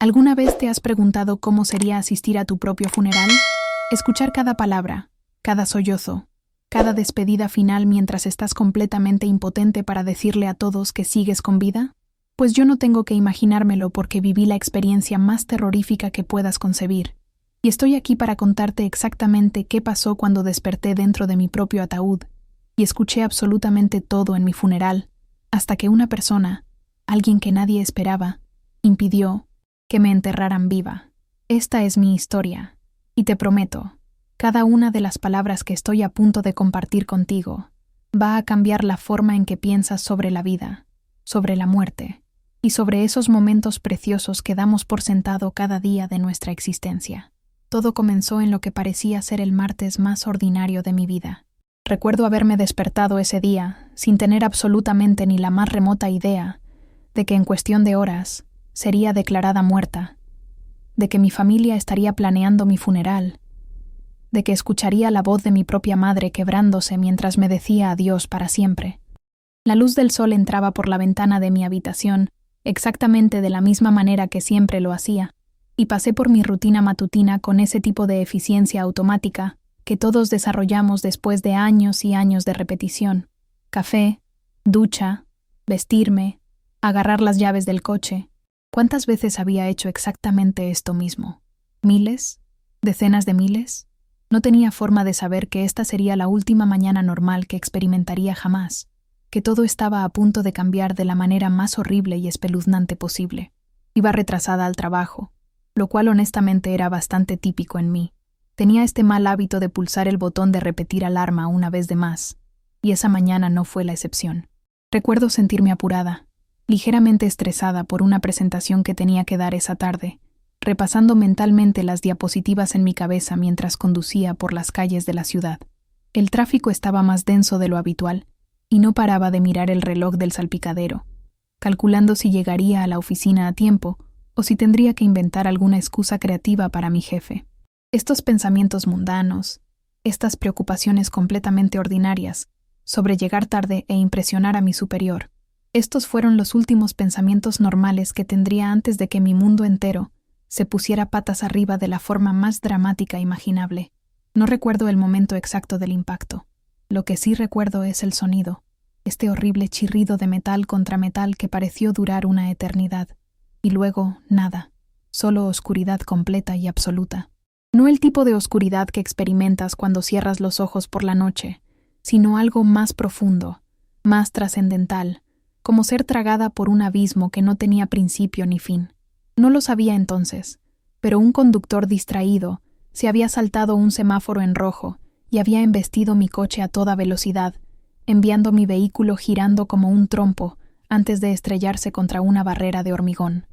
¿Alguna vez te has preguntado cómo sería asistir a tu propio funeral? Escuchar cada palabra, cada sollozo, cada despedida final mientras estás completamente impotente para decirle a todos que sigues con vida? Pues yo no tengo que imaginármelo porque viví la experiencia más terrorífica que puedas concebir. Y estoy aquí para contarte exactamente qué pasó cuando desperté dentro de mi propio ataúd y escuché absolutamente todo en mi funeral, hasta que una persona, alguien que nadie esperaba, impidió que me enterraran viva. Esta es mi historia, y te prometo, cada una de las palabras que estoy a punto de compartir contigo va a cambiar la forma en que piensas sobre la vida, sobre la muerte, y sobre esos momentos preciosos que damos por sentado cada día de nuestra existencia. Todo comenzó en lo que parecía ser el martes más ordinario de mi vida. Recuerdo haberme despertado ese día sin tener absolutamente ni la más remota idea de que en cuestión de horas sería declarada muerta, de que mi familia estaría planeando mi funeral, de que escucharía la voz de mi propia madre quebrándose mientras me decía adiós para siempre. La luz del sol entraba por la ventana de mi habitación exactamente de la misma manera que siempre lo hacía, y pasé por mi rutina matutina con ese tipo de eficiencia automática que todos desarrollamos después de años y años de repetición. Café, ducha, vestirme, agarrar las llaves del coche. ¿Cuántas veces había hecho exactamente esto mismo? ¿Miles? ¿Decenas de miles? No tenía forma de saber que esta sería la última mañana normal que experimentaría jamás, que todo estaba a punto de cambiar de la manera más horrible y espeluznante posible. Iba retrasada al trabajo, lo cual honestamente era bastante típico en mí. Tenía este mal hábito de pulsar el botón de repetir alarma una vez de más, y esa mañana no fue la excepción. Recuerdo sentirme apurada, ligeramente estresada por una presentación que tenía que dar esa tarde, repasando mentalmente las diapositivas en mi cabeza mientras conducía por las calles de la ciudad. El tráfico estaba más denso de lo habitual, y no paraba de mirar el reloj del salpicadero, calculando si llegaría a la oficina a tiempo o si tendría que inventar alguna excusa creativa para mi jefe. Estos pensamientos mundanos, estas preocupaciones completamente ordinarias sobre llegar tarde e impresionar a mi superior, estos fueron los últimos pensamientos normales que tendría antes de que mi mundo entero se pusiera patas arriba de la forma más dramática imaginable. No recuerdo el momento exacto del impacto. Lo que sí recuerdo es el sonido, este horrible chirrido de metal contra metal que pareció durar una eternidad. Y luego, nada, solo oscuridad completa y absoluta. No el tipo de oscuridad que experimentas cuando cierras los ojos por la noche, sino algo más profundo, más trascendental, como ser tragada por un abismo que no tenía principio ni fin. No lo sabía entonces, pero un conductor distraído se había saltado un semáforo en rojo y había embestido mi coche a toda velocidad, enviando mi vehículo girando como un trompo antes de estrellarse contra una barrera de hormigón.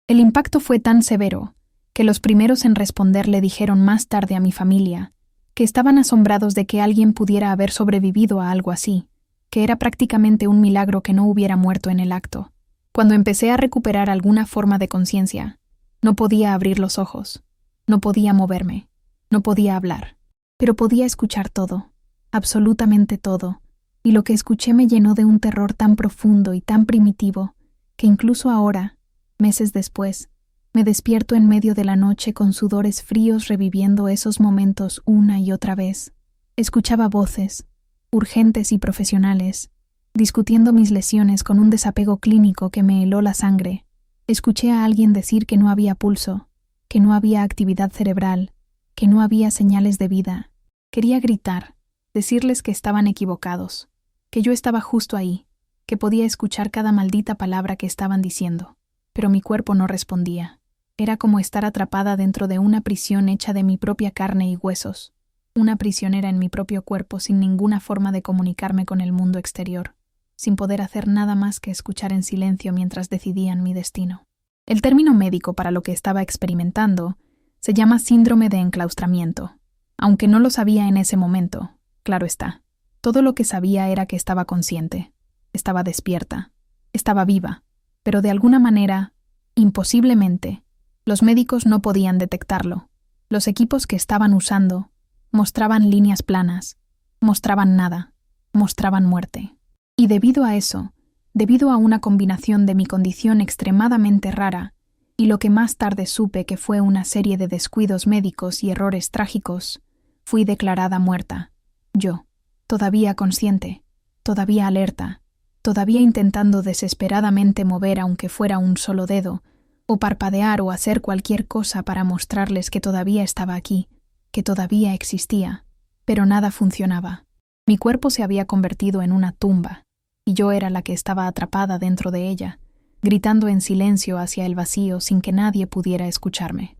El impacto fue tan severo que los primeros en responder le dijeron más tarde a mi familia que estaban asombrados de que alguien pudiera haber sobrevivido a algo así, que era prácticamente un milagro que no hubiera muerto en el acto. Cuando empecé a recuperar alguna forma de conciencia, no podía abrir los ojos, no podía moverme, no podía hablar, pero podía escuchar todo, absolutamente todo, y lo que escuché me llenó de un terror tan profundo y tan primitivo que incluso ahora, meses después, me despierto en medio de la noche con sudores fríos reviviendo esos momentos una y otra vez. Escuchaba voces, urgentes y profesionales, discutiendo mis lesiones con un desapego clínico que me heló la sangre. Escuché a alguien decir que no había pulso, que no había actividad cerebral, que no había señales de vida. Quería gritar, decirles que estaban equivocados, que yo estaba justo ahí, que podía escuchar cada maldita palabra que estaban diciendo, pero mi cuerpo no respondía. Era como estar atrapada dentro de una prisión hecha de mi propia carne y huesos, una prisionera en mi propio cuerpo sin ninguna forma de comunicarme con el mundo exterior, sin poder hacer nada más que escuchar en silencio mientras decidían mi destino. El término médico para lo que estaba experimentando se llama síndrome de enclaustramiento, aunque no lo sabía en ese momento, claro está. Todo lo que sabía era que estaba consciente, estaba despierta, estaba viva, pero de alguna manera, imposiblemente, los médicos no podían detectarlo. Los equipos que estaban usando mostraban líneas planas, mostraban nada, mostraban muerte. Y debido a eso, debido a una combinación de mi condición extremadamente rara Y lo que más tarde supe que fue una serie de descuidos médicos y errores trágicos, fui declarada muerta. Yo, todavía consciente, todavía alerta, todavía intentando desesperadamente mover aunque fuera un solo dedo, o parpadear o hacer cualquier cosa para mostrarles que todavía estaba aquí, que todavía existía, pero nada funcionaba. Mi cuerpo se había convertido en una tumba, y yo era la que estaba atrapada dentro de ella, gritando en silencio hacia el vacío sin que nadie pudiera escucharme.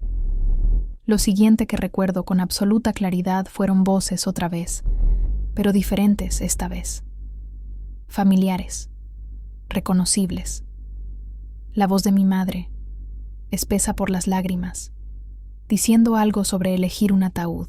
Lo siguiente que recuerdo con absoluta claridad fueron voces otra vez, pero diferentes esta vez. Familiares, reconocibles. La voz de mi madre, espesa por las lágrimas, diciendo algo sobre elegir un ataúd.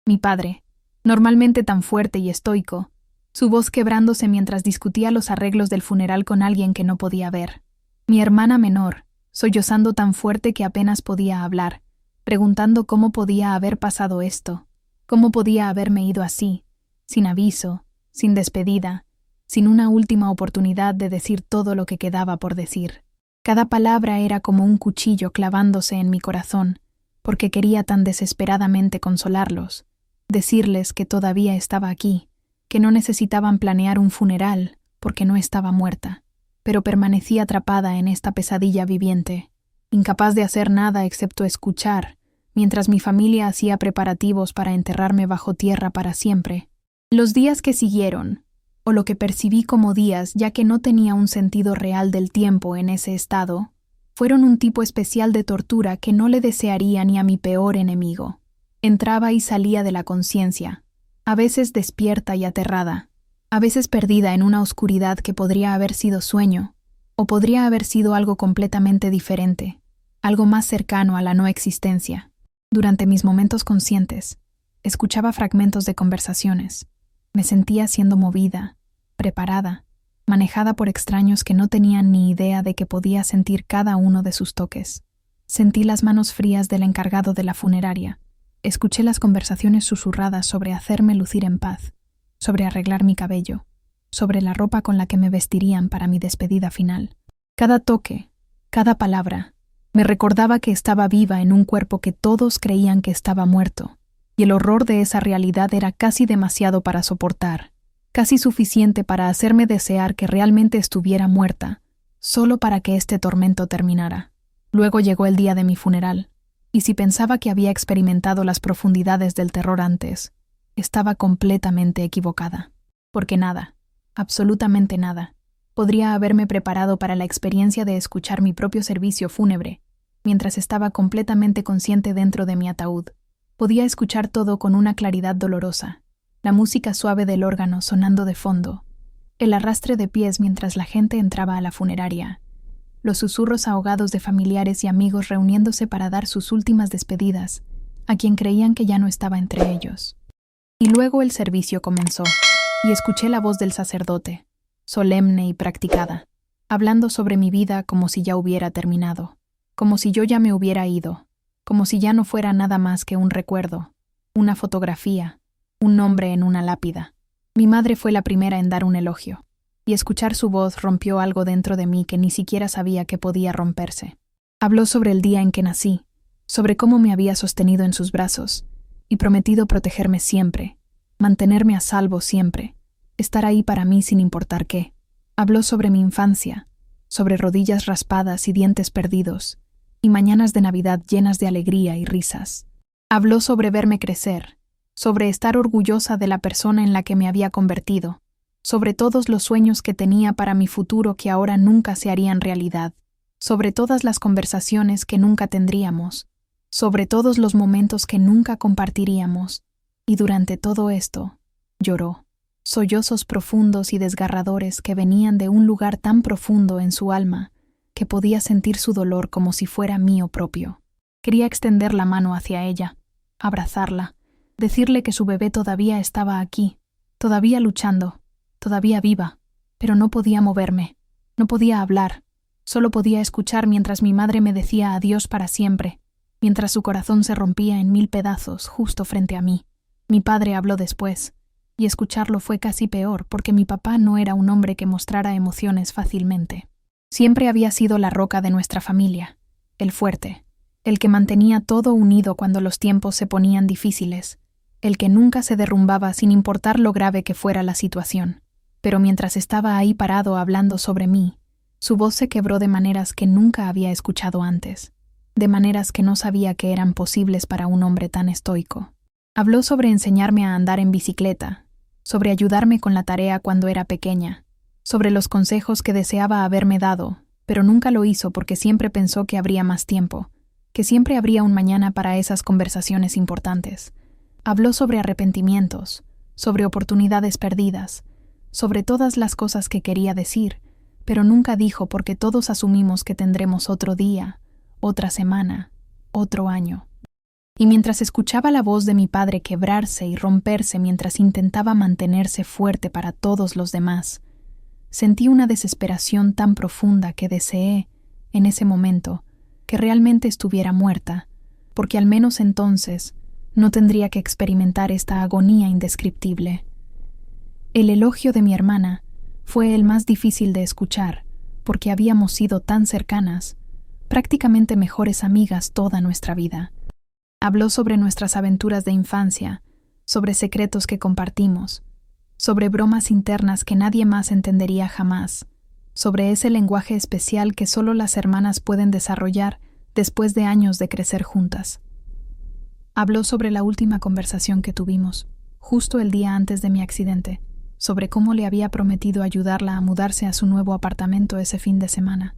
Mi padre, normalmente tan fuerte y estoico, su voz quebrándose mientras discutía los arreglos del funeral con alguien que no podía ver. Mi hermana menor, sollozando tan fuerte que apenas podía hablar, preguntando cómo podía haber pasado esto, cómo podía haberme ido así, sin aviso, sin despedida, sin una última oportunidad de decir todo lo que quedaba por decir. Cada palabra era como un cuchillo clavándose en mi corazón, porque quería tan desesperadamente consolarlos, decirles que todavía estaba aquí, que no necesitaban planear un funeral porque no estaba muerta, pero permanecí atrapada en esta pesadilla viviente, incapaz de hacer nada excepto escuchar, mientras mi familia hacía preparativos para enterrarme bajo tierra para siempre. Los días que siguieron, o lo que percibí como días ya que no tenía un sentido real del tiempo en ese estado, fueron un tipo especial de tortura que no le desearía ni a mi peor enemigo. Entraba y salía de la conciencia, a veces despierta y aterrada, a veces perdida en una oscuridad que podría haber sido sueño, o podría haber sido algo completamente diferente, algo más cercano a la no existencia. Durante mis momentos conscientes, escuchaba fragmentos de conversaciones. Me sentía siendo movida, preparada, manejada por extraños que no tenían ni idea de que podía sentir cada uno de sus toques. Sentí las manos frías del encargado de la funeraria. Escuché las conversaciones susurradas sobre hacerme lucir en paz, sobre arreglar mi cabello, sobre la ropa con la que me vestirían para mi despedida final. Cada toque, cada palabra, me recordaba que estaba viva en un cuerpo que todos creían que estaba muerto, y el horror de esa realidad era casi demasiado para soportar, casi suficiente para hacerme desear que realmente estuviera muerta, solo para que este tormento terminara. Luego llegó el día de mi funeral, y si pensaba que había experimentado las profundidades del terror antes, estaba completamente equivocada, porque nada, absolutamente nada, podría haberme preparado para la experiencia de escuchar mi propio servicio fúnebre, mientras estaba completamente consciente dentro de mi ataúd. Podía escuchar todo con una claridad dolorosa, la música suave del órgano sonando de fondo, el arrastre de pies mientras la gente entraba a la funeraria, los susurros ahogados de familiares y amigos reuniéndose para dar sus últimas despedidas a quien creían que ya no estaba entre ellos. Y luego el servicio comenzó, y escuché la voz del sacerdote, solemne y practicada, hablando sobre mi vida como si ya hubiera terminado, como si yo ya me hubiera ido, como si ya no fuera nada más que un recuerdo, una fotografía, un nombre en una lápida. Mi madre fue la primera en dar un elogio, y escuchar su voz rompió algo dentro de mí que ni siquiera sabía que podía romperse. Habló sobre el día en que nací, sobre cómo me había sostenido en sus brazos, y prometido protegerme siempre, mantenerme a salvo siempre, estar ahí para mí sin importar qué. Habló sobre mi infancia, sobre rodillas raspadas y dientes perdidos, y mañanas de Navidad llenas de alegría y risas. Habló sobre verme crecer, sobre estar orgullosa de la persona en la que me había convertido, sobre todos los sueños que tenía para mi futuro que ahora nunca se harían realidad, sobre todas las conversaciones que nunca tendríamos, sobre todos los momentos que nunca compartiríamos, y durante todo esto, lloró. Sollozos profundos y desgarradores que venían de un lugar tan profundo en su alma que podía sentir su dolor como si fuera mío propio. Quería extender la mano hacia ella, abrazarla, decirle que su bebé todavía estaba aquí, todavía luchando, todavía viva, pero no podía moverme, no podía hablar, solo podía escuchar mientras mi madre me decía adiós para siempre, mientras su corazón se rompía en 1000 pedazos justo frente a mí. Mi padre habló después, y escucharlo fue casi peor porque mi papá no era un hombre que mostrara emociones fácilmente. Siempre había sido la roca de nuestra familia, el fuerte, el que mantenía todo unido cuando los tiempos se ponían difíciles, el que nunca se derrumbaba sin importar lo grave que fuera la situación. Pero mientras estaba ahí parado hablando sobre mí, su voz se quebró de maneras que nunca había escuchado antes, de maneras que no sabía que eran posibles para un hombre tan estoico. Habló sobre enseñarme a andar en bicicleta, sobre ayudarme con la tarea cuando era pequeña, sobre los consejos que deseaba haberme dado, pero nunca lo hizo porque siempre pensó que habría más tiempo, que siempre habría un mañana para esas conversaciones importantes. Habló sobre arrepentimientos, sobre oportunidades perdidas, sobre todas las cosas que quería decir, pero nunca dijo porque todos asumimos que tendremos otro día, otra semana, otro año. Y mientras escuchaba la voz de mi padre quebrarse y romperse mientras intentaba mantenerse fuerte para todos los demás, sentí una desesperación tan profunda que deseé, en ese momento, que realmente estuviera muerta, porque al menos entonces no tendría que experimentar esta agonía indescriptible. El elogio de mi hermana fue el más difícil de escuchar, porque habíamos sido tan cercanas, prácticamente mejores amigas toda nuestra vida. Habló sobre nuestras aventuras de infancia, sobre secretos que compartimos, sobre bromas internas que nadie más entendería jamás, sobre ese lenguaje especial que solo las hermanas pueden desarrollar después de años de crecer juntas. Habló sobre la última conversación que tuvimos, justo el día antes de mi accidente, sobre cómo le había prometido ayudarla a mudarse a su nuevo apartamento ese fin de semana,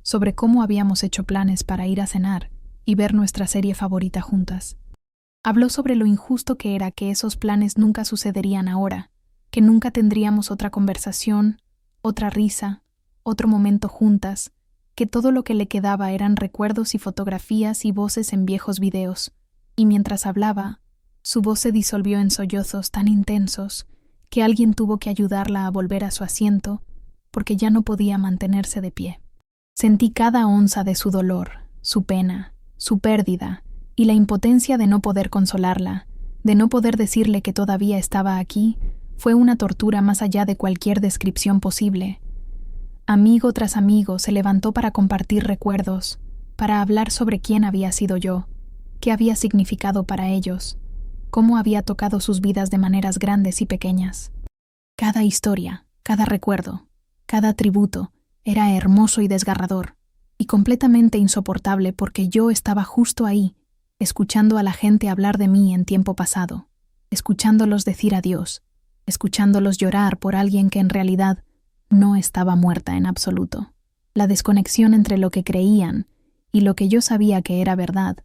sobre cómo habíamos hecho planes para ir a cenar y ver nuestra serie favorita juntas. Habló sobre lo injusto que era que esos planes nunca sucederían ahora, que nunca tendríamos otra conversación, otra risa, otro momento juntas, que todo lo que le quedaba eran recuerdos y fotografías y voces en viejos videos, y mientras hablaba, su voz se disolvió en sollozos tan intensos que alguien tuvo que ayudarla a volver a su asiento porque ya no podía mantenerse de pie. Sentí cada onza de su dolor, su pena, su pérdida y la impotencia de no poder consolarla, de no poder decirle que todavía estaba aquí, fue una tortura más allá de cualquier descripción posible. Amigo tras amigo se levantó para compartir recuerdos, para hablar sobre quién había sido yo, qué había significado para ellos, cómo había tocado sus vidas de maneras grandes y pequeñas. Cada historia, cada recuerdo, cada tributo era hermoso y desgarrador, y completamente insoportable porque yo estaba justo ahí, escuchando a la gente hablar de mí en tiempo pasado, escuchándolos decir adiós, escuchándolos llorar por alguien que en realidad no estaba muerta en absoluto. La desconexión entre lo que creían y lo que yo sabía que era verdad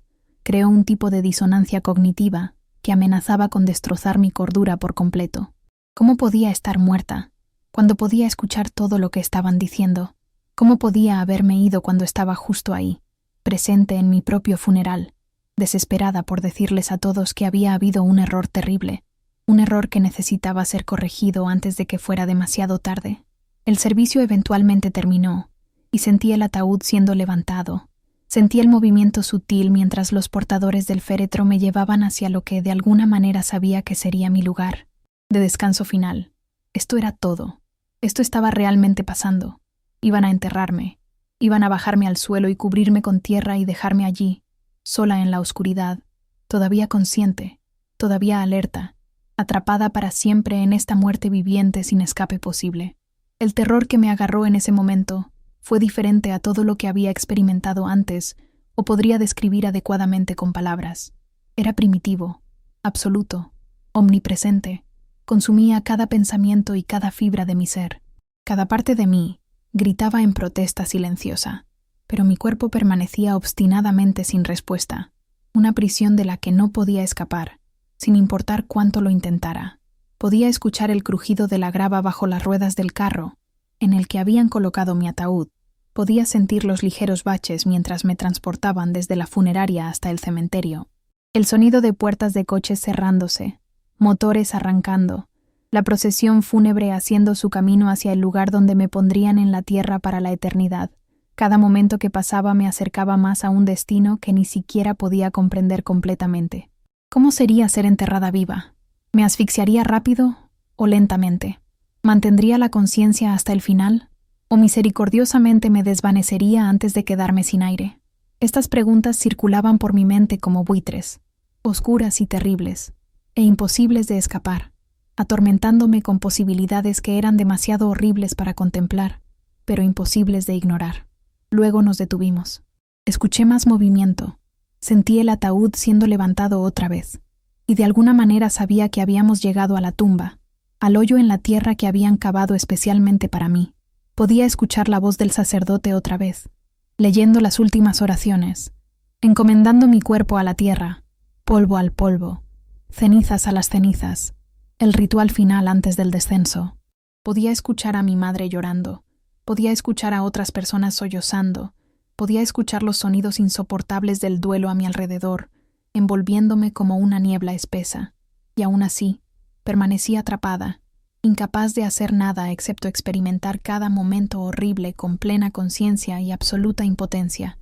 creó un tipo de disonancia cognitiva que amenazaba con destrozar mi cordura por completo. ¿Cómo podía estar muerta cuando podía escuchar todo lo que estaban diciendo? ¿Cómo podía haberme ido cuando estaba justo ahí, presente en mi propio funeral, desesperada por decirles a todos que había habido un error terrible, un error que necesitaba ser corregido antes de que fuera demasiado tarde? El servicio eventualmente terminó, y sentí el ataúd siendo levantado. Sentí el movimiento sutil mientras los portadores del féretro me llevaban hacia lo que de alguna manera sabía que sería mi lugar de descanso final. Esto era todo. Esto estaba realmente pasando. Iban a enterrarme. Iban a bajarme al suelo y cubrirme con tierra y dejarme allí, sola en la oscuridad, todavía consciente, todavía alerta, atrapada para siempre en esta muerte viviente sin escape posible. El terror que me agarró en ese momento fue diferente a todo lo que había experimentado antes o podría describir adecuadamente con palabras. Era primitivo, absoluto, omnipresente. Consumía cada pensamiento y cada fibra de mi ser. Cada parte de mí gritaba en protesta silenciosa, pero mi cuerpo permanecía obstinadamente sin respuesta, una prisión de la que no podía escapar, sin importar cuánto lo intentara. Podía escuchar el crujido de la grava bajo las ruedas del carro, en el que habían colocado mi ataúd. Podía sentir los ligeros baches mientras me transportaban desde la funeraria hasta el cementerio. El sonido de puertas de coches cerrándose, motores arrancando, la procesión fúnebre haciendo su camino hacia el lugar donde me pondrían en la tierra para la eternidad. Cada momento que pasaba me acercaba más a un destino que ni siquiera podía comprender completamente. ¿Cómo sería ser enterrada viva? ¿Me asfixiaría rápido o lentamente? ¿Mantendría la conciencia hasta el final? ¿O misericordiosamente me desvanecería antes de quedarme sin aire? Estas preguntas circulaban por mi mente como buitres, oscuras y terribles, e imposibles de escapar, atormentándome con posibilidades que eran demasiado horribles para contemplar, pero imposibles de ignorar. Luego nos detuvimos. Escuché más movimiento. Sentí el ataúd siendo levantado otra vez, y de alguna manera sabía que habíamos llegado a la tumba, al hoyo en la tierra que habían cavado especialmente para mí. Podía escuchar la voz del sacerdote otra vez, leyendo las últimas oraciones, encomendando mi cuerpo a la tierra, polvo al polvo, cenizas a las cenizas, el ritual final antes del descenso. Podía escuchar a mi madre llorando, podía escuchar a otras personas sollozando, podía escuchar los sonidos insoportables del duelo a mi alrededor, envolviéndome como una niebla espesa, y aún así, permanecí atrapada, incapaz de hacer nada excepto experimentar cada momento horrible con plena conciencia y absoluta impotencia.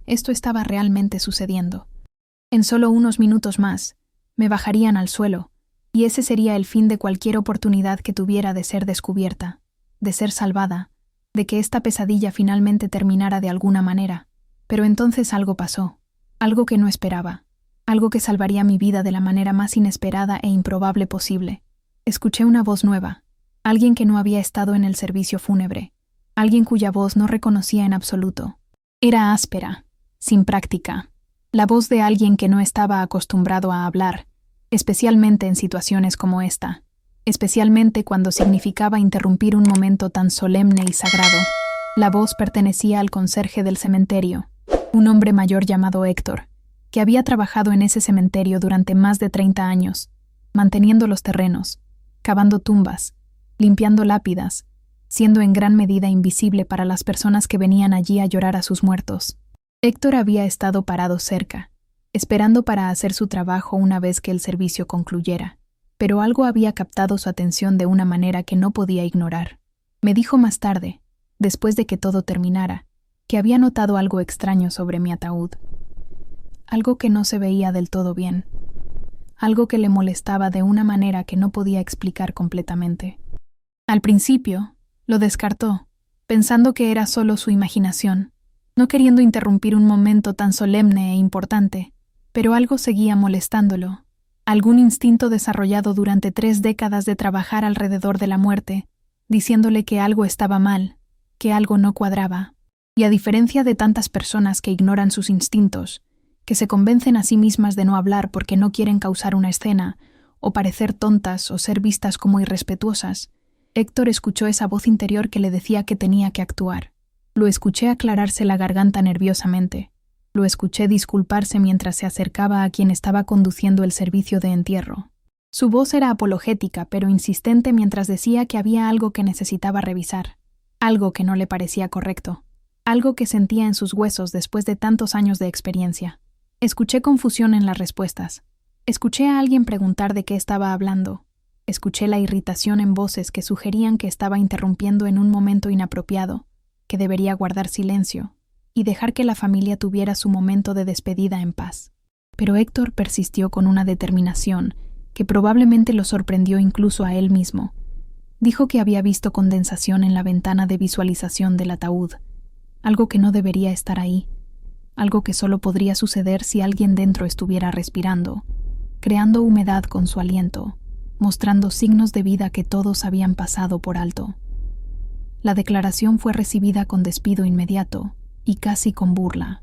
Esto estaba realmente sucediendo. En solo unos minutos más, me bajarían al suelo, y ese sería el fin de cualquier oportunidad que tuviera de ser descubierta, de ser salvada, de que esta pesadilla finalmente terminara de alguna manera. Pero entonces algo pasó, algo que no esperaba, algo que salvaría mi vida de la manera más inesperada e improbable posible. Escuché una voz nueva, alguien que no había estado en el servicio fúnebre, alguien cuya voz no reconocía en absoluto. Era áspera, sin práctica, la voz de alguien que no estaba acostumbrado a hablar, especialmente en situaciones como esta, especialmente cuando significaba interrumpir un momento tan solemne y sagrado. La voz pertenecía al conserje del cementerio, un hombre mayor llamado Héctor, que había trabajado en ese cementerio durante más de 30 años, manteniendo los terrenos, cavando tumbas, limpiando lápidas, siendo en gran medida invisible para las personas que venían allí a llorar a sus muertos. Héctor había estado parado cerca, esperando para hacer su trabajo una vez que el servicio concluyera, pero algo había captado su atención de una manera que no podía ignorar. Me dijo más tarde, después de que todo terminara, que había notado algo extraño sobre mi ataúd. Algo que no se veía del todo bien. Algo que le molestaba de una manera que no podía explicar completamente. Al principio, lo descartó, pensando que era solo su imaginación, no queriendo interrumpir un momento tan solemne e importante, pero algo seguía molestándolo, algún instinto desarrollado durante 3 décadas de trabajar alrededor de la muerte, diciéndole que algo estaba mal, que algo no cuadraba. Y a diferencia de tantas personas que ignoran sus instintos, que se convencen a sí mismas de no hablar porque no quieren causar una escena, o parecer tontas o ser vistas como irrespetuosas, Héctor escuchó esa voz interior que le decía que tenía que actuar. Lo escuché aclararse la garganta nerviosamente. Lo escuché disculparse mientras se acercaba a quien estaba conduciendo el servicio de entierro. Su voz era apologética, pero insistente mientras decía que había algo que necesitaba revisar, algo que no le parecía correcto, algo que sentía en sus huesos después de tantos años de experiencia. Escuché confusión en las respuestas. Escuché a alguien preguntar de qué estaba hablando. Escuché la irritación en voces que sugerían que estaba interrumpiendo en un momento inapropiado, que debería guardar silencio y dejar que la familia tuviera su momento de despedida en paz. Pero Héctor persistió con una determinación que probablemente lo sorprendió incluso a él mismo. Dijo que había visto condensación en la ventana de visualización del ataúd, algo que no debería estar ahí, algo que solo podría suceder si alguien dentro estuviera respirando, creando humedad con su aliento, mostrando signos de vida que todos habían pasado por alto. La declaración fue recibida con despido inmediato y casi con burla.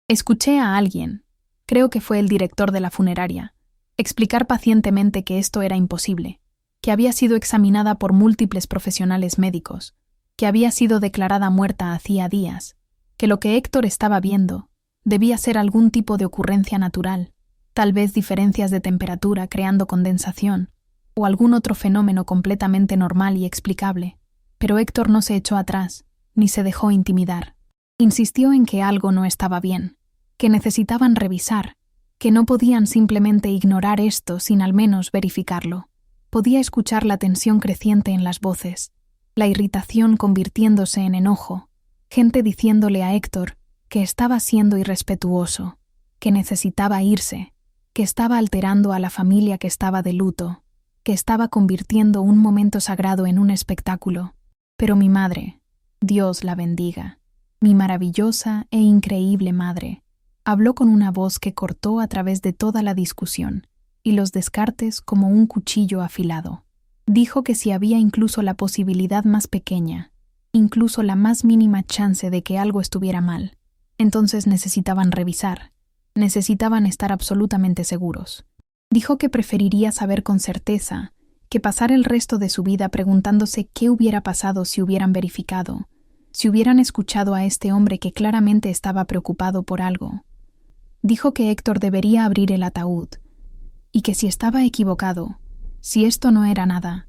Escuché a alguien, creo que fue el director de la funeraria, explicar pacientemente que esto era imposible, que había sido examinada por múltiples profesionales médicos, que había sido declarada muerta hacía días, que lo que Héctor estaba viendo debía ser algún tipo de ocurrencia natural, tal vez diferencias de temperatura creando condensación, o algún otro fenómeno completamente normal y explicable. Pero Héctor no se echó atrás, ni se dejó intimidar. Insistió en que algo no estaba bien, que necesitaban revisar, que no podían simplemente ignorar esto sin al menos verificarlo. Podía escuchar la tensión creciente en las voces, la irritación convirtiéndose en enojo, gente diciéndole a Héctor que estaba siendo irrespetuoso, que necesitaba irse, que estaba alterando a la familia que estaba de luto, que estaba convirtiendo un momento sagrado en un espectáculo. Pero mi madre, Dios la bendiga, mi maravillosa e increíble madre, habló con una voz que cortó a través de toda la discusión y los descartes como un cuchillo afilado. Dijo que si había incluso la posibilidad más pequeña, incluso la más mínima chance de que algo estuviera mal, entonces necesitaban revisar, necesitaban estar absolutamente seguros. Dijo que preferiría saber con certeza que pasar el resto de su vida preguntándose qué hubiera pasado si hubieran verificado, si hubieran escuchado a este hombre que claramente estaba preocupado por algo. Dijo que Héctor debería abrir el ataúd, y que si estaba equivocado, si esto no era nada,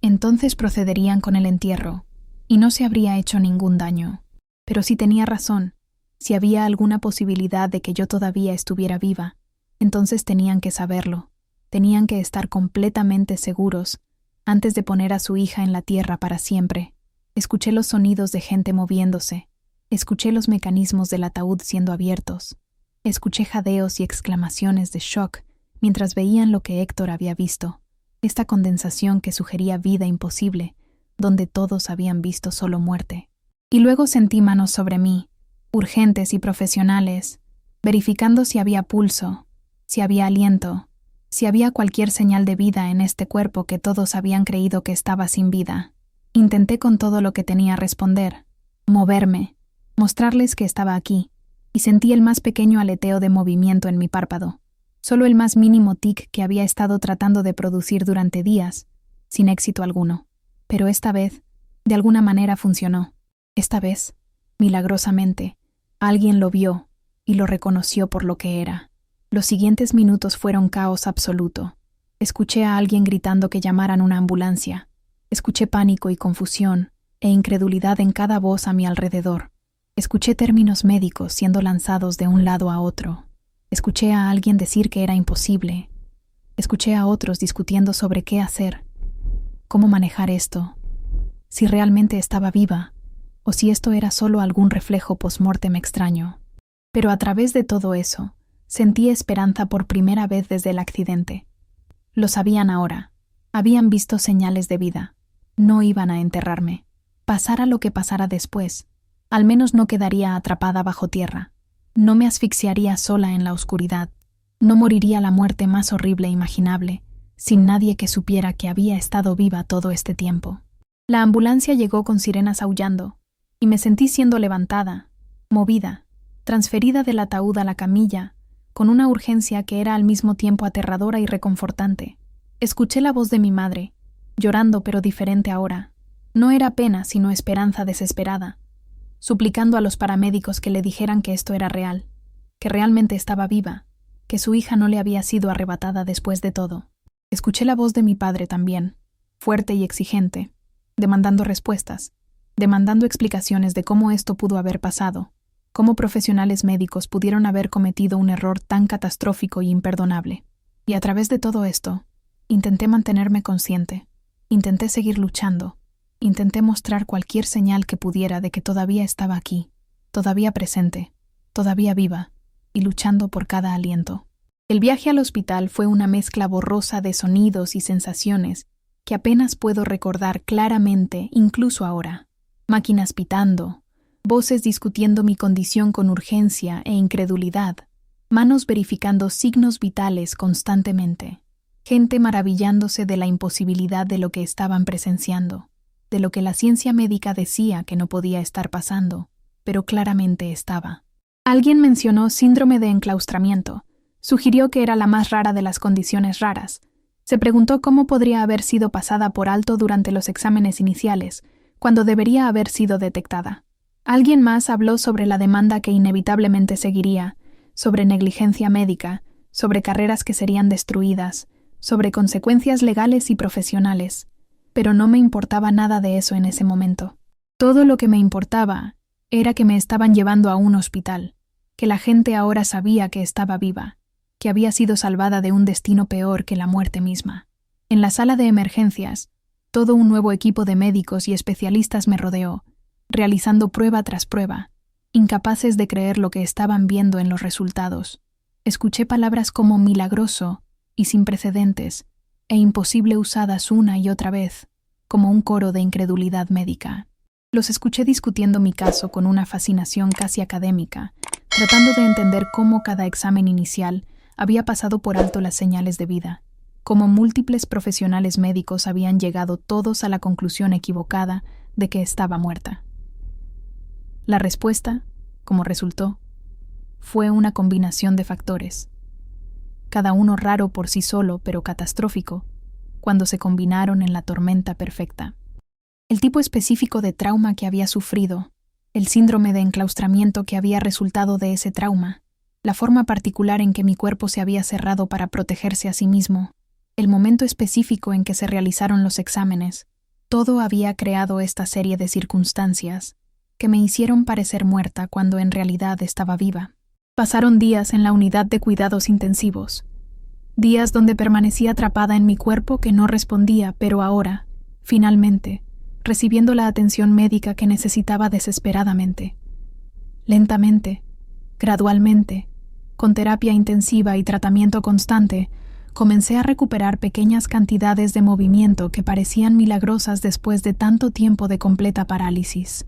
entonces procederían con el entierro, y no se habría hecho ningún daño. Pero si tenía razón, si había alguna posibilidad de que yo todavía estuviera viva, entonces tenían que saberlo, tenían que estar completamente seguros antes de poner a su hija en la tierra para siempre. Escuché los sonidos de gente moviéndose, escuché los mecanismos del ataúd siendo abiertos, escuché jadeos y exclamaciones de shock mientras veían lo que Héctor había visto, esta condensación que sugería vida imposible, donde todos habían visto solo muerte. Y luego sentí manos sobre mí, urgentes y profesionales, verificando si había pulso, si había aliento, si había cualquier señal de vida en este cuerpo que todos habían creído que estaba sin vida. Intenté con todo lo que tenía responder, moverme, mostrarles que estaba aquí, y sentí el más pequeño aleteo de movimiento en mi párpado, solo el más mínimo tic que había estado tratando de producir durante días, sin éxito alguno. Pero esta vez, de alguna manera funcionó. Esta vez, milagrosamente, alguien lo vio y lo reconoció por lo que era. Los siguientes minutos fueron caos absoluto. Escuché a alguien gritando que llamaran una ambulancia. Escuché pánico y confusión e incredulidad en cada voz a mi alrededor. Escuché términos médicos siendo lanzados de un lado a otro. Escuché a alguien decir que era imposible. Escuché a otros discutiendo sobre qué hacer, cómo manejar esto, si realmente estaba viva o si esto era solo algún reflejo post-mortem extraño. Pero a través de todo eso, sentí esperanza por primera vez desde el accidente. Lo sabían ahora. Habían visto señales de vida. No iban a enterrarme. Pasara lo que pasara después, al menos no quedaría atrapada bajo tierra. No me asfixiaría sola en la oscuridad. No moriría la muerte más horrible imaginable, sin nadie que supiera que había estado viva todo este tiempo. La ambulancia llegó con sirenas aullando, y me sentí siendo levantada, movida, transferida del ataúd a la camilla, con una urgencia que era al mismo tiempo aterradora y reconfortante. Escuché la voz de mi madre, llorando pero diferente ahora. No era pena, sino esperanza desesperada, suplicando a los paramédicos que le dijeran que esto era real, que realmente estaba viva, que su hija no le había sido arrebatada después de todo. Escuché la voz de mi padre también, fuerte y exigente, demandando respuestas, demandando explicaciones de cómo esto pudo haber pasado, cómo profesionales médicos pudieron haber cometido un error tan catastrófico y imperdonable. Y a través de todo esto, intenté mantenerme consciente, intenté seguir luchando, intenté mostrar cualquier señal que pudiera de que todavía estaba aquí, todavía presente, todavía viva, y luchando por cada aliento. El viaje al hospital fue una mezcla borrosa de sonidos y sensaciones que apenas puedo recordar claramente incluso ahora. Máquinas pitando, voces discutiendo mi condición con urgencia e incredulidad, manos verificando signos vitales constantemente, gente maravillándose de la imposibilidad de lo que estaban presenciando, de lo que la ciencia médica decía que no podía estar pasando, pero claramente estaba. Alguien mencionó síndrome de enclaustramiento, sugirió que era la más rara de las condiciones raras. Se preguntó cómo podría haber sido pasada por alto durante los exámenes iniciales, cuando debería haber sido detectada. Alguien más habló sobre la demanda que inevitablemente seguiría, sobre negligencia médica, sobre carreras que serían destruidas, sobre consecuencias legales y profesionales. Pero no me importaba nada de eso en ese momento. Todo lo que me importaba era que me estaban llevando a un hospital, que la gente ahora sabía que estaba viva, que había sido salvada de un destino peor que la muerte misma. En la sala de emergencias, todo un nuevo equipo de médicos y especialistas me rodeó, realizando prueba tras prueba, incapaces de creer lo que estaban viendo en los resultados. Escuché palabras como milagroso y sin precedentes, e imposible usadas una y otra vez, como un coro de incredulidad médica. Los escuché discutiendo mi caso con una fascinación casi académica, tratando de entender cómo cada examen inicial había pasado por alto las señales de vida, cómo múltiples profesionales médicos habían llegado todos a la conclusión equivocada de que estaba muerta. La respuesta, como resultó, fue una combinación de factores, cada uno raro por sí solo pero catastrófico, cuando se combinaron en la tormenta perfecta. El tipo específico de trauma que había sufrido, el síndrome de enclaustramiento que había resultado de ese trauma, la forma particular en que mi cuerpo se había cerrado para protegerse a sí mismo, el momento específico en que se realizaron los exámenes, todo había creado esta serie de circunstancias que me hicieron parecer muerta cuando en realidad estaba viva. Pasaron días en la unidad de cuidados intensivos, días donde permanecía atrapada en mi cuerpo que no respondía, pero ahora, finalmente, recibiendo la atención médica que necesitaba desesperadamente. Lentamente, gradualmente, con terapia intensiva y tratamiento constante, comencé a recuperar pequeñas cantidades de movimiento que parecían milagrosas después de tanto tiempo de completa parálisis.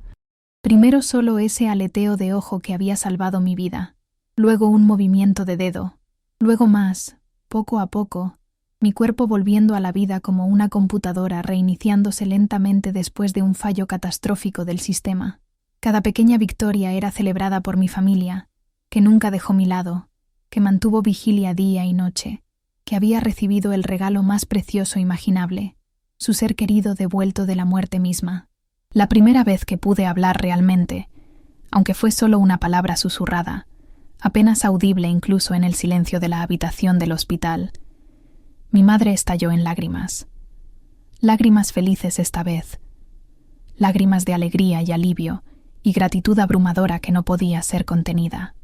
Primero solo ese aleteo de ojo que había salvado mi vida, luego un movimiento de dedo, luego más, poco a poco, mi cuerpo volviendo a la vida como una computadora reiniciándose lentamente después de un fallo catastrófico del sistema. Cada pequeña victoria era celebrada por mi familia, que nunca dejó mi lado, que mantuvo vigilia día y noche, que había recibido el regalo más precioso imaginable, su ser querido devuelto de la muerte misma. La primera vez que pude hablar realmente, aunque fue solo una palabra susurrada, apenas audible incluso en el silencio de la habitación del hospital, mi madre estalló en lágrimas. Lágrimas felices esta vez. Lágrimas de alegría y alivio y gratitud abrumadora que no podía ser contenida.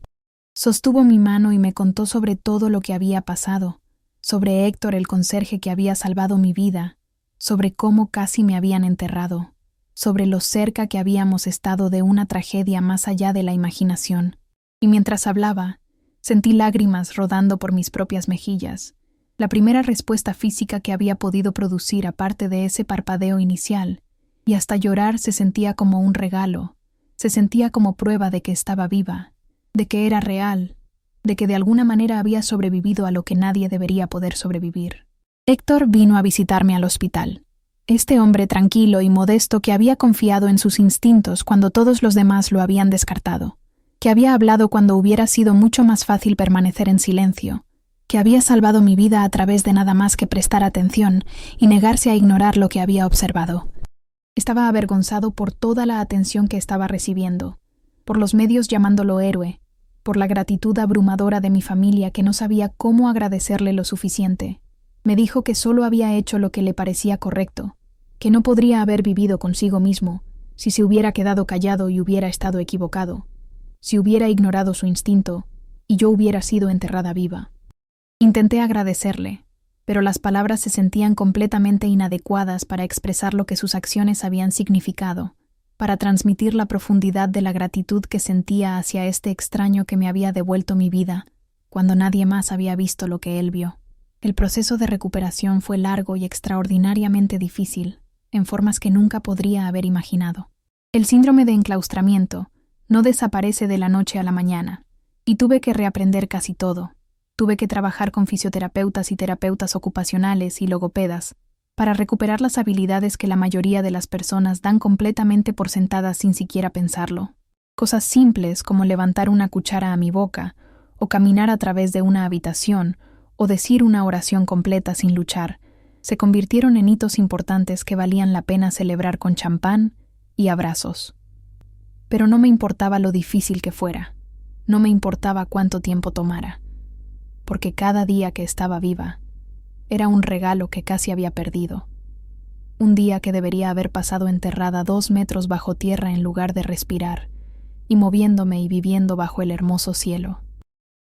Sostuvo mi mano y me contó sobre todo lo que había pasado, sobre Héctor el conserje que había salvado mi vida, sobre cómo casi me habían enterrado, sobre lo cerca que habíamos estado de una tragedia más allá de la imaginación. Y mientras hablaba, sentí lágrimas rodando por mis propias mejillas, la primera respuesta física que había podido producir aparte de ese parpadeo inicial, y hasta llorar se sentía como un regalo, se sentía como prueba de que estaba viva, de que era real, de que de alguna manera había sobrevivido a lo que nadie debería poder sobrevivir. Héctor vino a visitarme al hospital. Este hombre tranquilo y modesto que había confiado en sus instintos cuando todos los demás lo habían descartado, que había hablado cuando hubiera sido mucho más fácil permanecer en silencio, que había salvado mi vida a través de nada más que prestar atención y negarse a ignorar lo que había observado. Estaba avergonzado por toda la atención que estaba recibiendo, por los medios llamándolo héroe, por la gratitud abrumadora de mi familia que no sabía cómo agradecerle lo suficiente. Me dijo que solo había hecho lo que le parecía correcto, que no podría haber vivido consigo mismo si se hubiera quedado callado y hubiera estado equivocado, si hubiera ignorado su instinto y yo hubiera sido enterrada viva. Intenté agradecerle, pero las palabras se sentían completamente inadecuadas para expresar lo que sus acciones habían significado, para transmitir la profundidad de la gratitud que sentía hacia este extraño que me había devuelto mi vida, cuando nadie más había visto lo que él vio. El proceso de recuperación fue largo y extraordinariamente difícil, en formas que nunca podría haber imaginado. El síndrome de enclaustramiento no desaparece de la noche a la mañana, y tuve que reaprender casi todo. Tuve que trabajar con fisioterapeutas y terapeutas ocupacionales y logopedas para recuperar las habilidades que la mayoría de las personas dan completamente por sentadas sin siquiera pensarlo. Cosas simples como levantar una cuchara a mi boca, o caminar a través de una habitación, o decir una oración completa sin luchar, se convirtieron en hitos importantes que valían la pena celebrar con champán y abrazos. Pero no me importaba lo difícil que fuera, no me importaba cuánto tiempo tomara, porque cada día que estaba viva era un regalo que casi había perdido, un día que debería haber pasado enterrada 2 metros bajo tierra en lugar de respirar, y moviéndome y viviendo bajo el hermoso cielo.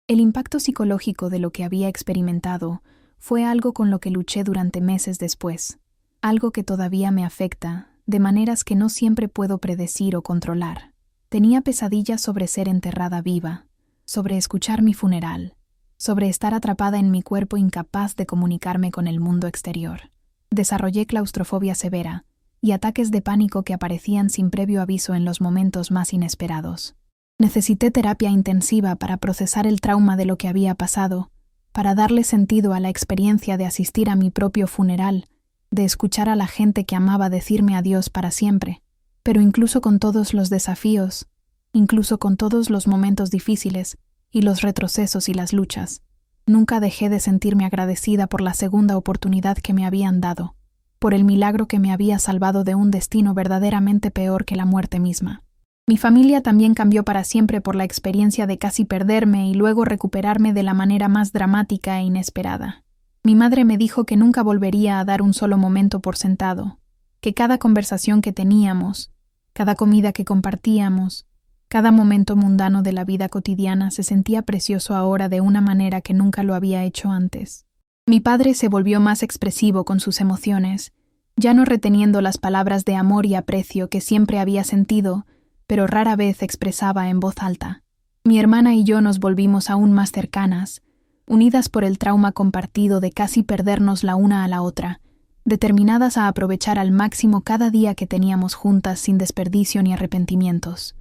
El impacto psicológico de lo que había experimentado fue algo con lo que luché durante meses después, algo que todavía me afecta, de maneras que no siempre puedo predecir o controlar. Tenía pesadillas sobre ser enterrada viva, sobre escuchar mi funeral, sobre estar atrapada en mi cuerpo incapaz de comunicarme con el mundo exterior. Desarrollé claustrofobia severa, y ataques de pánico que aparecían sin previo aviso en los momentos más inesperados. Necesité terapia intensiva para procesar el trauma de lo que había pasado, para darle sentido a la experiencia de asistir a mi propio funeral, de escuchar a la gente que amaba decirme adiós para siempre. Pero incluso con todos los desafíos, incluso con todos los momentos difíciles y los retrocesos y las luchas, nunca dejé de sentirme agradecida por la segunda oportunidad que me habían dado, por el milagro que me había salvado de un destino verdaderamente peor que la muerte misma. Mi familia también cambió para siempre por la experiencia de casi perderme y luego recuperarme de la manera más dramática e inesperada. Mi madre me dijo que nunca volvería a dar un solo momento por sentado, que cada conversación que teníamos, cada comida que compartíamos, cada momento mundano de la vida cotidiana se sentía precioso ahora de una manera que nunca lo había hecho antes. Mi padre se volvió más expresivo con sus emociones, ya no reteniendo las palabras de amor y aprecio que siempre había sentido, pero rara vez expresaba en voz alta. Mi hermana y yo nos volvimos aún más cercanas, unidas por el trauma compartido de casi perdernos la una a la otra, determinadas a aprovechar al máximo cada día que teníamos juntas sin desperdicio ni arrepentimientos.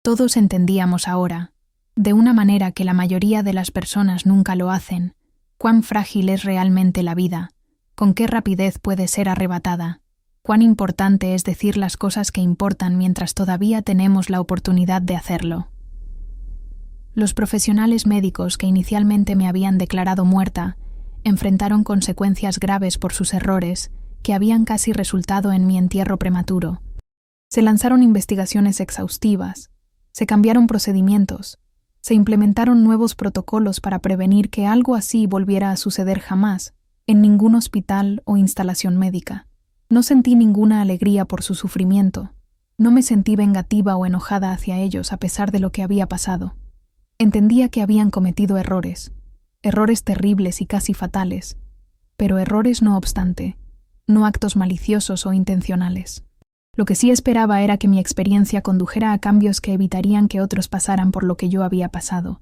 Todos entendíamos ahora, de una manera que la mayoría de las personas nunca lo hacen, cuán frágil es realmente la vida, con qué rapidez puede ser arrebatada, cuán importante es decir las cosas que importan mientras todavía tenemos la oportunidad de hacerlo. Los profesionales médicos que inicialmente me habían declarado muerta enfrentaron consecuencias graves por sus errores que habían casi resultado en mi entierro prematuro. Se lanzaron investigaciones exhaustivas, se cambiaron procedimientos, se implementaron nuevos protocolos para prevenir que algo así volviera a suceder jamás en ningún hospital o instalación médica. No sentí ninguna alegría por su sufrimiento, no me sentí vengativa o enojada hacia ellos a pesar de lo que había pasado. Entendía que habían cometido errores terribles y casi fatales, pero errores no obstante, no actos maliciosos o intencionales. Lo que sí esperaba era que mi experiencia condujera a cambios que evitarían que otros pasaran por lo que yo había pasado,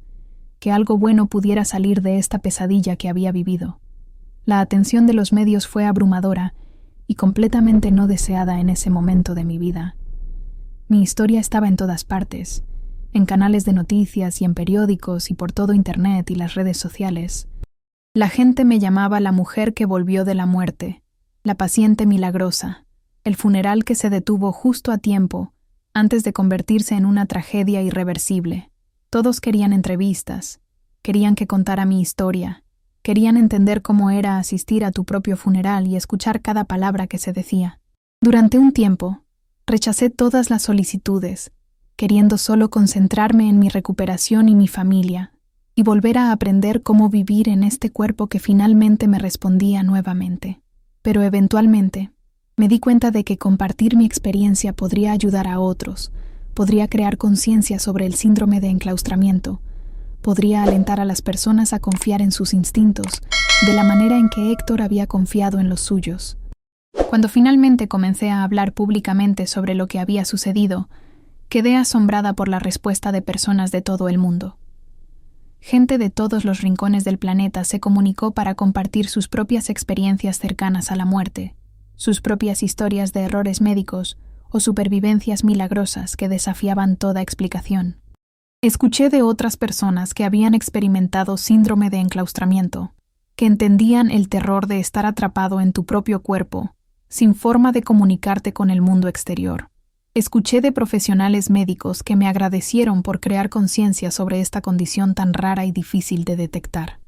que algo bueno pudiera salir de esta pesadilla que había vivido. La atención de los medios fue abrumadora y completamente no deseada en ese momento de mi vida. Mi historia estaba en todas partes, en canales de noticias y en periódicos y por todo Internet y las redes sociales. La gente me llamaba la mujer que volvió de la muerte, la paciente milagrosa, el funeral que se detuvo justo a tiempo, antes de convertirse en una tragedia irreversible. Todos querían entrevistas, querían que contara mi historia, querían entender cómo era asistir a tu propio funeral y escuchar cada palabra que se decía. Durante un tiempo, rechacé todas las solicitudes, queriendo solo concentrarme en mi recuperación y mi familia, y volver a aprender cómo vivir en este cuerpo que finalmente me respondía nuevamente. Pero eventualmente, me di cuenta de que compartir mi experiencia podría ayudar a otros, podría crear conciencia sobre el síndrome de enclaustramiento, podría alentar a las personas a confiar en sus instintos, de la manera en que Héctor había confiado en los suyos. Cuando finalmente comencé a hablar públicamente sobre lo que había sucedido, quedé asombrada por la respuesta de personas de todo el mundo. Gente de todos los rincones del planeta se comunicó para compartir sus propias experiencias cercanas a la muerte, sus propias historias de errores médicos o supervivencias milagrosas que desafiaban toda explicación. Escuché de otras personas que habían experimentado síndrome de enclaustramiento, que entendían el terror de estar atrapado en tu propio cuerpo, sin forma de comunicarte con el mundo exterior. Escuché de profesionales médicos que me agradecieron por crear conciencia sobre esta condición tan rara y difícil de detectar.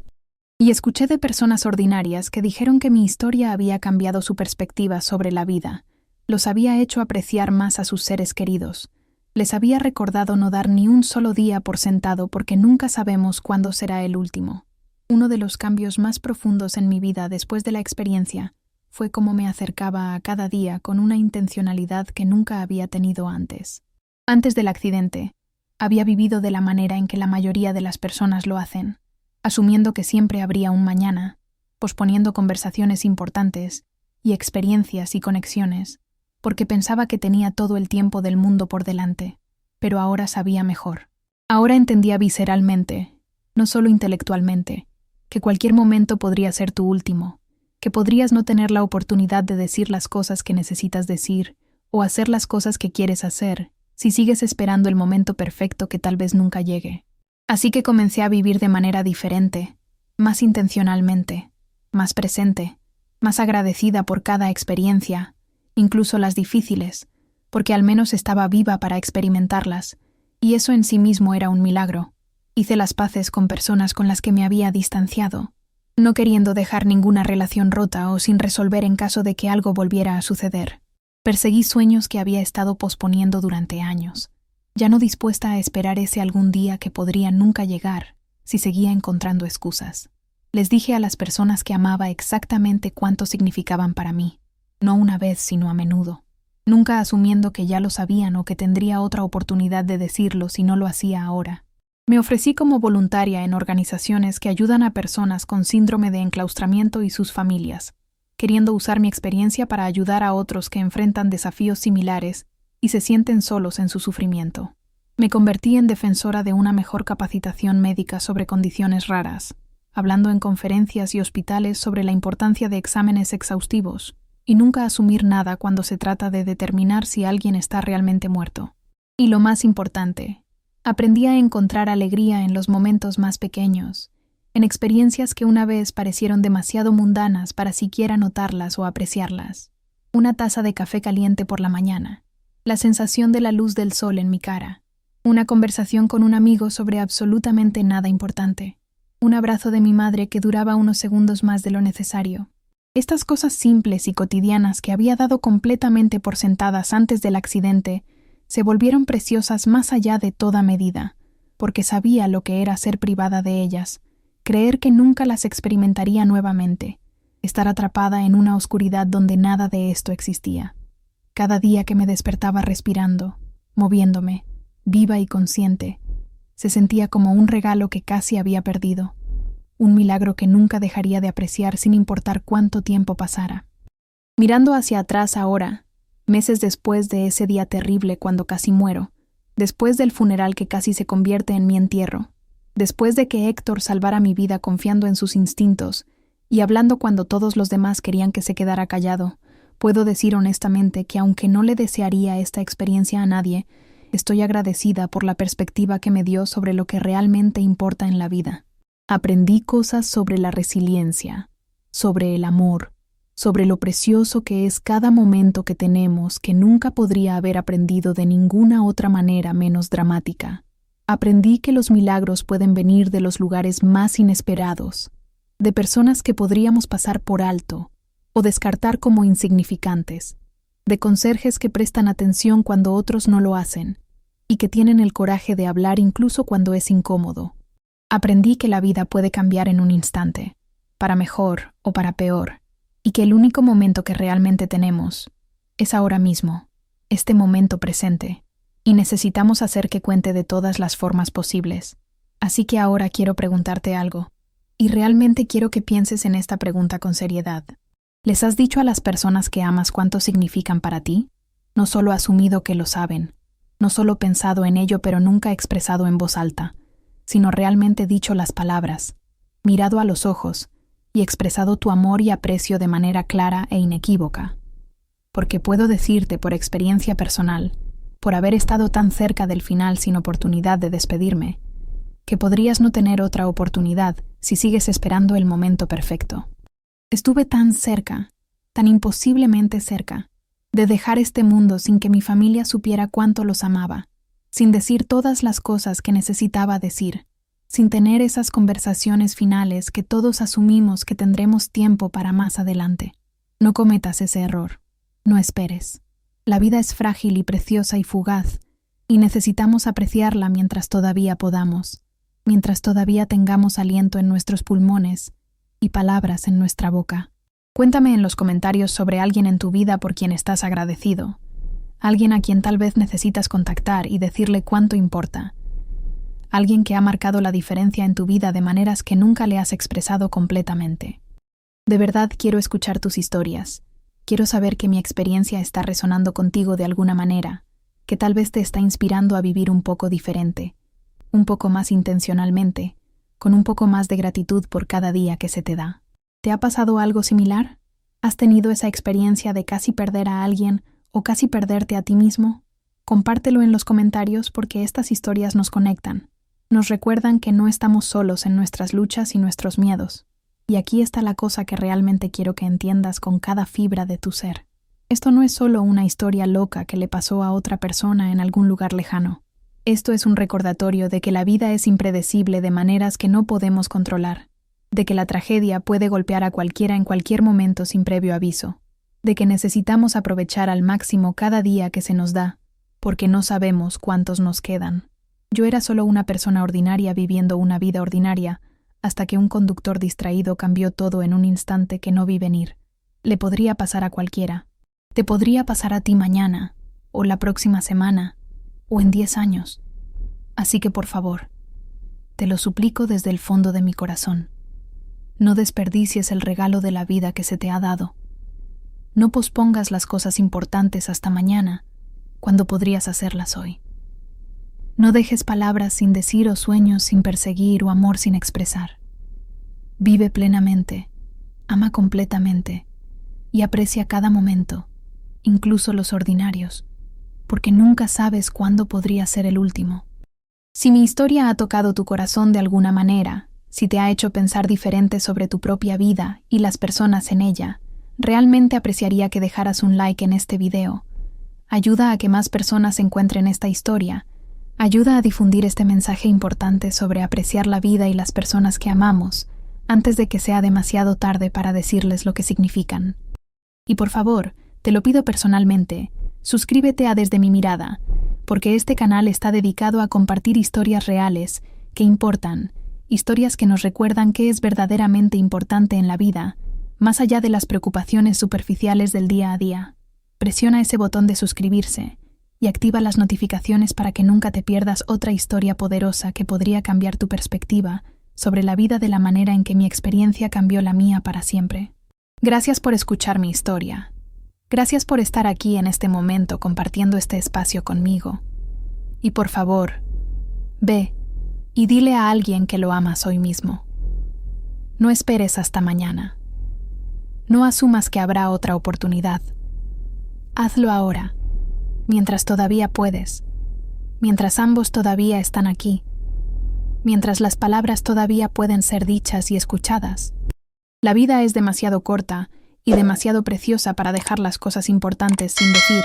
Y escuché de personas ordinarias que dijeron que mi historia había cambiado su perspectiva sobre la vida, los había hecho apreciar más a sus seres queridos, les había recordado no dar ni un solo día por sentado porque nunca sabemos cuándo será el último. Uno de los cambios más profundos en mi vida después de la experiencia fue cómo me acercaba a cada día con una intencionalidad que nunca había tenido antes. Antes del accidente, había vivido de la manera en que la mayoría de las personas lo hacen, asumiendo que siempre habría un mañana, posponiendo conversaciones importantes y experiencias y conexiones, porque pensaba que tenía todo el tiempo del mundo por delante, pero ahora sabía mejor. Ahora entendía visceralmente, no solo intelectualmente, que cualquier momento podría ser tu último, que podrías no tener la oportunidad de decir las cosas que necesitas decir o hacer las cosas que quieres hacer si sigues esperando el momento perfecto que tal vez nunca llegue. Así que comencé a vivir de manera diferente, más intencionalmente, más presente, más agradecida por cada experiencia, incluso las difíciles, porque al menos estaba viva para experimentarlas, y eso en sí mismo era un milagro. Hice las paces con personas con las que me había distanciado, no queriendo dejar ninguna relación rota o sin resolver en caso de que algo volviera a suceder. Perseguí sueños que había estado posponiendo durante años, ya no dispuesta a esperar ese algún día que podría nunca llegar si seguía encontrando excusas. Les dije a las personas que amaba exactamente cuánto significaban para mí, no una vez sino a menudo, nunca asumiendo que ya lo sabían o que tendría otra oportunidad de decirlo si no lo hacía ahora. Me ofrecí como voluntaria en organizaciones que ayudan a personas con síndrome de enclaustramiento y sus familias, queriendo usar mi experiencia para ayudar a otros que enfrentan desafíos similares y se sienten solos en su sufrimiento. Me convertí en defensora de una mejor capacitación médica sobre condiciones raras, hablando en conferencias y hospitales sobre la importancia de exámenes exhaustivos y nunca asumir nada cuando se trata de determinar si alguien está realmente muerto. Y lo más importante, aprendí a encontrar alegría en los momentos más pequeños, en experiencias que una vez parecieron demasiado mundanas para siquiera notarlas o apreciarlas. Una taza de café caliente por la mañana, la sensación de la luz del sol en mi cara, una conversación con un amigo sobre absolutamente nada importante, un abrazo de mi madre que duraba unos segundos más de lo necesario. Estas cosas simples y cotidianas que había dado completamente por sentadas antes del accidente se volvieron preciosas más allá de toda medida, porque sabía lo que era ser privada de ellas, creer que nunca las experimentaría nuevamente, estar atrapada en una oscuridad donde nada de esto existía. Cada día que me despertaba respirando, moviéndome, viva y consciente, se sentía como un regalo que casi había perdido, un milagro que nunca dejaría de apreciar sin importar cuánto tiempo pasara. Mirando hacia atrás ahora, meses después de ese día terrible cuando casi muero, después del funeral que casi se convierte en mi entierro, después de que Héctor salvara mi vida confiando en sus instintos y hablando cuando todos los demás querían que se quedara callado, puedo decir honestamente que aunque no le desearía esta experiencia a nadie, estoy agradecida por la perspectiva que me dio sobre lo que realmente importa en la vida. Aprendí cosas sobre la resiliencia, sobre el amor, sobre lo precioso que es cada momento que tenemos que nunca podría haber aprendido de ninguna otra manera menos dramática. Aprendí que los milagros pueden venir de los lugares más inesperados, de personas que podríamos pasar por alto o descartar como insignificantes, de conserjes que prestan atención cuando otros no lo hacen y que tienen el coraje de hablar incluso cuando es incómodo. Aprendí que la vida puede cambiar en un instante, para mejor o para peor, y que el único momento que realmente tenemos es ahora mismo, este momento presente, y necesitamos hacer que cuente de todas las formas posibles. Así que ahora quiero preguntarte algo, y realmente quiero que pienses en esta pregunta con seriedad. ¿Les has dicho a las personas que amas cuánto significan para ti? No solo asumido que lo saben, no solo pensado en ello pero nunca expresado en voz alta, sino realmente dicho las palabras, mirado a los ojos y expresado tu amor y aprecio de manera clara e inequívoca. Porque puedo decirte por experiencia personal, por haber estado tan cerca del final sin oportunidad de despedirme, que podrías no tener otra oportunidad si sigues esperando el momento perfecto. Estuve tan cerca, tan imposiblemente cerca, de dejar este mundo sin que mi familia supiera cuánto los amaba, sin decir todas las cosas que necesitaba decir, sin tener esas conversaciones finales que todos asumimos que tendremos tiempo para más adelante. No cometas ese error. No esperes. La vida es frágil y preciosa y fugaz, y necesitamos apreciarla mientras todavía podamos, mientras todavía tengamos aliento en nuestros pulmones y palabras en nuestra boca. Cuéntame en los comentarios sobre alguien en tu vida por quien estás agradecido, alguien a quien tal vez necesitas contactar y decirle cuánto importa, alguien que ha marcado la diferencia en tu vida de maneras que nunca le has expresado completamente. De verdad quiero escuchar tus historias. Quiero saber que mi experiencia está resonando contigo de alguna manera, que tal vez te está inspirando a vivir un poco diferente, un poco más intencionalmente, con un poco más de gratitud por cada día que se te da. ¿Te ha pasado algo similar? ¿Has tenido esa experiencia de casi perder a alguien o casi perderte a ti mismo? Compártelo en los comentarios porque estas historias nos conectan. Nos recuerdan que no estamos solos en nuestras luchas y nuestros miedos. Y aquí está la cosa que realmente quiero que entiendas con cada fibra de tu ser. Esto no es solo una historia loca que le pasó a otra persona en algún lugar lejano. Esto es un recordatorio de que la vida es impredecible de maneras que no podemos controlar, de que la tragedia puede golpear a cualquiera en cualquier momento sin previo aviso, de que necesitamos aprovechar al máximo cada día que se nos da, porque no sabemos cuántos nos quedan. Yo era solo una persona ordinaria viviendo una vida ordinaria, hasta que un conductor distraído cambió todo en un instante que no vi venir. Le podría pasar a cualquiera. Te podría pasar a ti mañana, o la próxima semana, o en 10 años. Así que por favor, te lo suplico desde el fondo de mi corazón. No desperdicies el regalo de la vida que se te ha dado. No pospongas las cosas importantes hasta mañana, cuando podrías hacerlas hoy. No dejes palabras sin decir o sueños sin perseguir o amor sin expresar. Vive plenamente, ama completamente y aprecia cada momento, incluso los ordinarios, porque nunca sabes cuándo podría ser el último. Si mi historia ha tocado tu corazón de alguna manera, si te ha hecho pensar diferente sobre tu propia vida y las personas en ella, realmente apreciaría que dejaras un like en este video. Ayuda a que más personas encuentren esta historia. Ayuda a difundir este mensaje importante sobre apreciar la vida y las personas que amamos, antes de que sea demasiado tarde para decirles lo que significan. Y por favor, te lo pido personalmente, suscríbete a Desde mi Mirada, porque este canal está dedicado a compartir historias reales que importan, historias que nos recuerdan qué es verdaderamente importante en la vida, más allá de las preocupaciones superficiales del día a día. Presiona ese botón de suscribirse y activa las notificaciones para que nunca te pierdas otra historia poderosa que podría cambiar tu perspectiva sobre la vida de la manera en que mi experiencia cambió la mía para siempre. Gracias por escuchar mi historia. Gracias por estar aquí en este momento compartiendo este espacio conmigo. Y por favor, ve y dile a alguien que lo amas hoy mismo. No esperes hasta mañana. No asumas que habrá otra oportunidad. Hazlo ahora, mientras todavía puedes, mientras ambos todavía están aquí, mientras las palabras todavía pueden ser dichas y escuchadas. La vida es demasiado corta y demasiado preciosa para dejar las cosas importantes sin decir,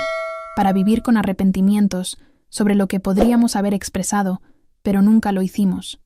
para vivir con arrepentimientos sobre lo que podríamos haber expresado, pero nunca lo hicimos.